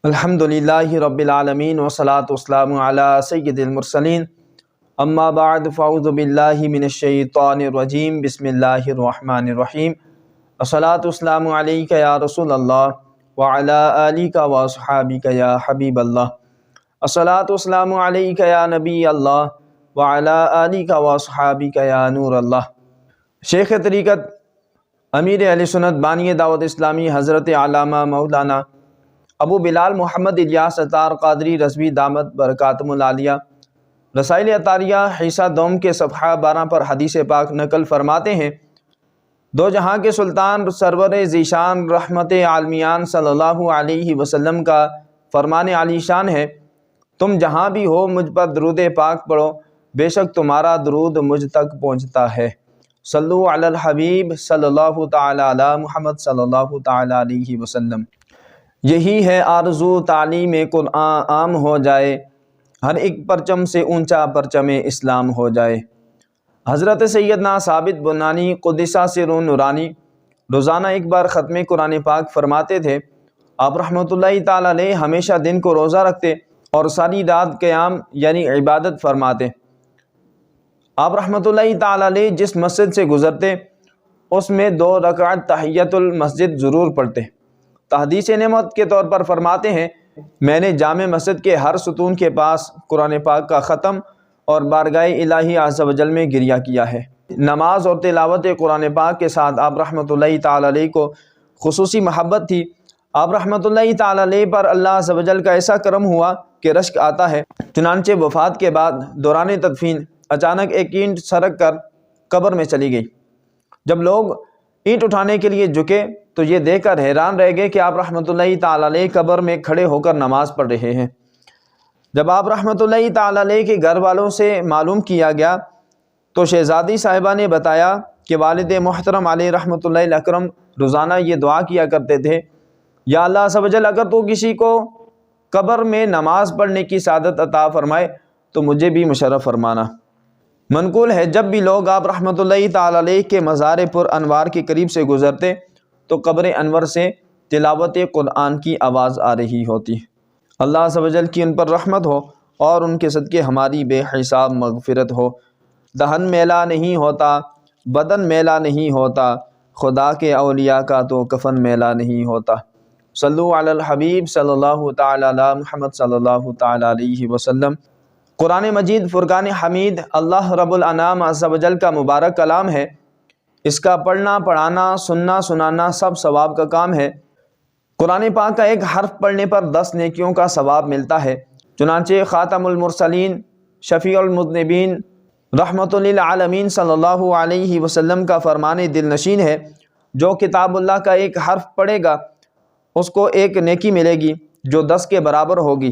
الحمدللہ رب العالمین والصلاة والسلام علی سید المرسلین اما بعد فاعوذ باللہ من الشیطان الرجیم بسم اللہ الرحمن الرحیم الصلاة والسلام علیک یا رسول اللہ وعلی آلک واصحابک یا حبیب اللہ الصلاة والسلام علیک یا نبی اللہ وعلی آلک واصحابک یا نور اللہ۔ شیخ طریقت امیر اہل سنت بانی دعوت اسلامی حضرت علامہ مولانا ابو بلال محمد الیاس عطار قادری رضوی دامت برکاتہم العالیہ رسائل عطاریہ حصہ دوم کے صفحہ 12 پر حدیث پاک نقل فرماتے ہیں، دو جہاں کے سلطان سرور ذیشان رحمت عالمیان صلی اللہ علیہ وسلم کا فرمان عالی شان ہے، تم جہاں بھی ہو مجھ پر درود پاک پڑھو، بے شک تمہارا درود مجھ تک پہنچتا ہے۔ صلو علی الحبیب صلی اللہ تعالی علی محمد صلی اللہ تعالی علیہ وسلم۔ یہی ہے آرزو تعلیم قرآن عام ہو جائے، ہر ایک پرچم سے اونچا پرچم اسلام ہو جائے۔ حضرت سیدنا ثابت بنانی قدسہ سرہ نورانی روزانہ ایک بار ختم قرآن پاک فرماتے تھے۔ آپ رحمۃ اللہ تعالی علیہ ہمیشہ دن کو روزہ رکھتے اور ساری رات قیام یعنی عبادت فرماتے۔ آپ رحمۃ اللہ تعالی علیہ جس مسجد سے گزرتے اس میں 2 رکعت تحیۃ المسجد ضرور پڑھتے۔ تحدیث نعمت کے طور پر فرماتے ہیں، میں نے جامع مسجد کے ہر ستون کے پاس قرآن پاک کا ختم اور بارگاہ الہی عز و جل میں گریہ کیا ہے۔ نماز اور تلاوت قرآن پاک کے ساتھ آپ رحمۃ اللہ تعالی علیہ کو خصوصی محبت تھی۔ آپ رحمۃ اللہ تعالی علیہ پر اللہ عز و جل کا ایسا کرم ہوا کہ رشک آتا ہے۔ چنانچہ وفات کے بعد دوران تدفین اچانک ایک اینٹ سرک کر قبر میں چلی گئی۔ جب لوگ اینٹ اٹھانے کے لیے جھکے تو یہ دیکھ کر حیران رہ گئے کہ آپ رحمۃ اللہ تعالی علیہ قبر میں کھڑے ہو کر نماز پڑھ رہے ہیں۔ جب آپ رحمۃ اللہ تعالی علیہ کے گھر والوں سے معلوم کیا گیا تو شہزادی صاحبہ نے بتایا کہ والد محترم علیہ رحمۃ اللہ الاکرم روزانہ یہ دعا کیا کرتے تھے، یا اللہ عز و جل اگر تو کسی کو قبر میں نماز پڑھنے کی سعادت عطا فرمائے تو مجھے بھی مشرف فرمانا۔ منقول ہے جب بھی لوگ آپ رحمۃ اللہ تعالی علیہ کے مزار پر انوار کے قریب سے گزرتے تو قبر انور سے تلاوت قرآن کی آواز آ رہی ہوتی۔ اللہ عز و جل کی ان پر رحمت ہو اور ان کے صدقے ہماری بے حساب مغفرت ہو۔ دہن میلا نہیں ہوتا، بدن میلا نہیں ہوتا، خدا کے اولیاء کا تو کفن میلا نہیں ہوتا۔ صلو علی الحبیب صلی اللہ تعالی علی محمد صلی اللہ تعالی علیہ وسلم۔ قرآن مجید فرقان حمید اللہ رب الانام عز و جل کا مبارک کلام ہے۔ اس کا پڑھنا، پڑھانا، سننا، سنانا سب ثواب کا کام ہے۔ قرآن پاک کا ایک حرف پڑھنے پر 10 نیکیوں کا ثواب ملتا ہے۔ چنانچہ خاتم المرسلین شفیع المذنبین رحمت للعالمین صلی اللہ علیہ وسلم کا فرمان دل نشین ہے، جو کتاب اللہ کا ایک حرف پڑھے گا اس کو ایک نیکی ملے گی جو 10 کے برابر ہوگی۔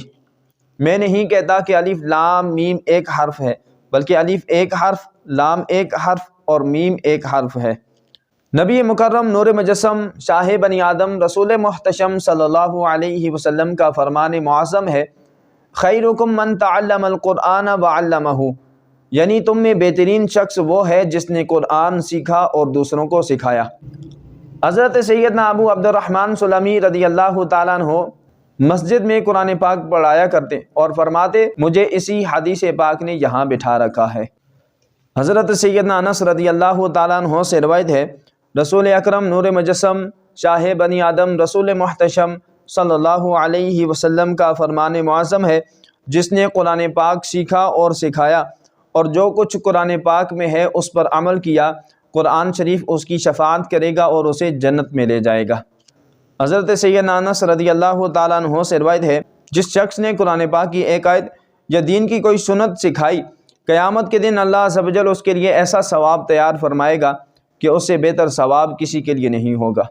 میں نہیں کہتا کہ الف لام میم ایک حرف ہے، بلکہ الف ایک حرف، لام ایک حرف اور میم ایک حرف ہے۔ نبی مکرم نور مجسم شاہ بنی آدم رسول محتشم صلی اللہ علیہ وسلم کا فرمان معظم ہے، خیرکم من تعلم القرآن وعلمہ، یعنی تم میں بہترین شخص وہ ہے جس نے قرآن سیکھا اور دوسروں کو سکھایا۔ حضرت سیدنا ابو عبد الرحمن سلمی رضی اللہ تعالیٰ عنہ مسجد میں قرآن پاک پڑھایا کرتے اور فرماتے، مجھے اسی حدیث پاک نے یہاں بٹھا رکھا ہے۔ حضرت سیدنا انس رضی اللہ تعالیٰ عنہ سے روایت ہے، رسول اکرم نور مجسم شاہ بنی آدم رسول محتشم صلی اللہ علیہ وسلم کا فرمان معظم ہے، جس نے قرآن پاک سیکھا اور سکھایا اور جو کچھ قرآن پاک میں ہے اس پر عمل کیا، قرآن شریف اس کی شفاعت کرے گا اور اسے جنت میں لے جائے گا۔ حضرت سیدنا انس رضی اللہ تعالیٰ عنہ سے روایت ہے، جس شخص نے قرآن پاک کی ایک آیت یا دین کی کوئی سنت سکھائی، قیامت کے دن اللہ عز و جل اس کے لیے ایسا ثواب تیار فرمائے گا کہ اس سے بہتر ثواب کسی کے لیے نہیں ہوگا۔